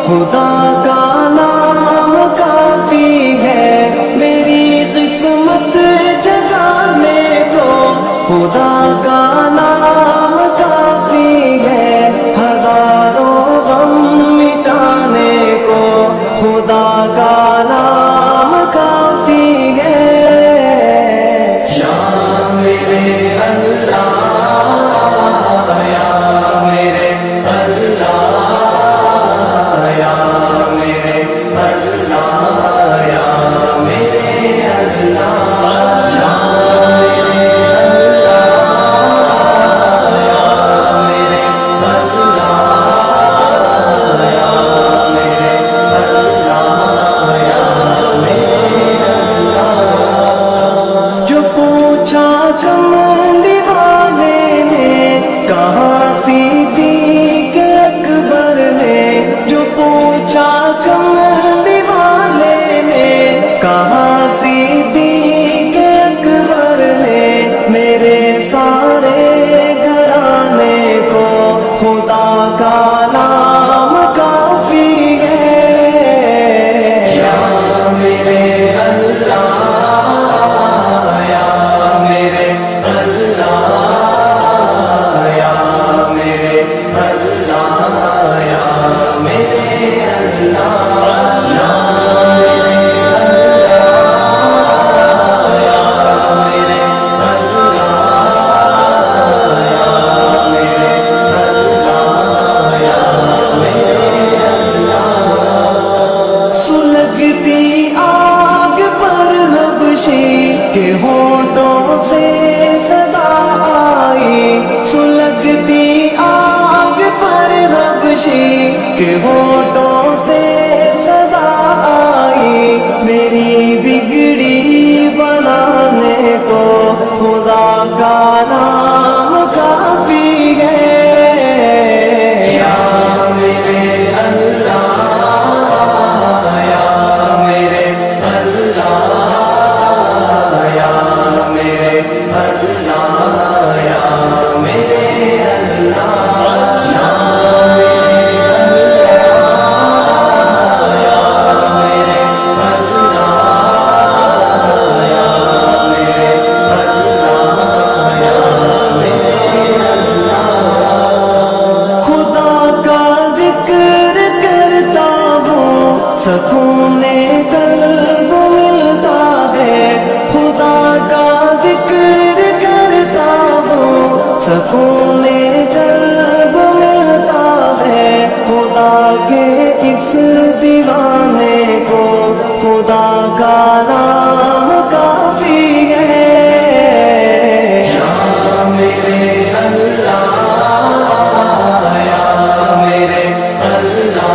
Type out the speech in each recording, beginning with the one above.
خدا کا نام کافی ہے، میری قسمت جگانے کو خدا کا نام کافی ہے، ہزاروں غم مٹانے کو خدا کا نام کافی ہے۔ یا میرے اللہ یا میرے اللہ چملی والے نے کہا صدیق اکبر نے، جو پوچھا چملی والے نے کہا صدیق اکبر نے، میرے سارے گھرانے کو خدا کا نام کافی ہے۔ یا میرے اللہ کے ہونٹوں سے صدا آئی، سلگتی آگ پر حبشی کے ہونٹوں سے صدا آئی، میری بگڑی بنانے کو خدا کا نام کافی ہے۔ یا میرے اللہ یا میرے اللہ سکون قلب ملتا ہے، خدا کا ذکر کرتا ہوں، سکون قلب ملتا ہے، خدا کے اس دیوانے کو خدا کا نام کافی ہے۔ یا میرے اللہ یا میرے اللہ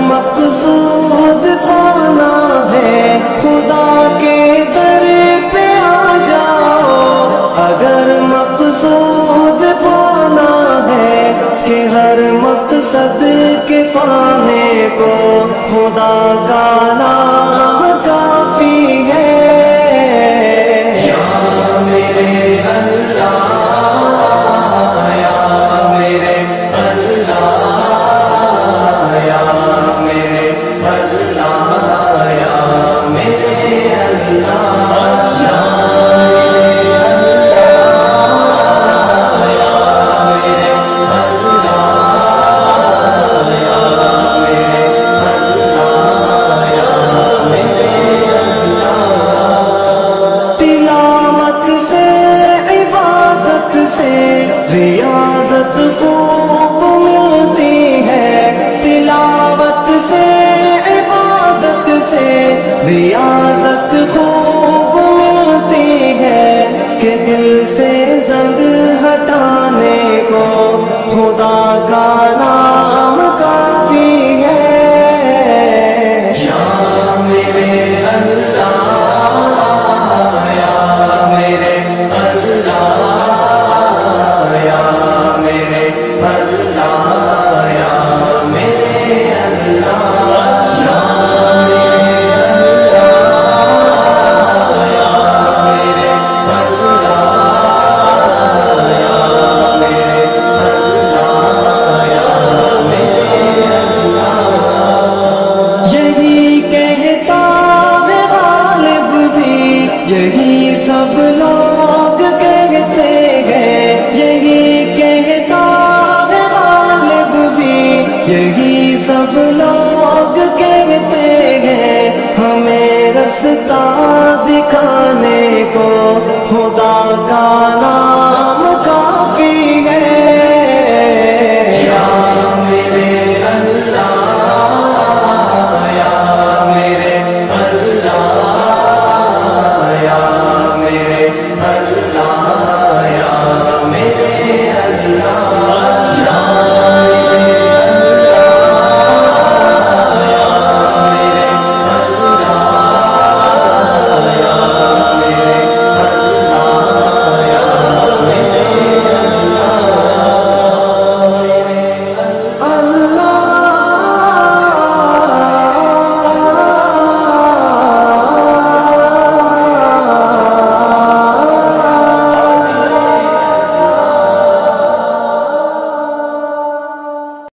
مقصود پانا ہے، خدا کے در پہ آ جاؤ، اگر مقصود پانا ہے کہ ہر مقصد کے پانے کو خدا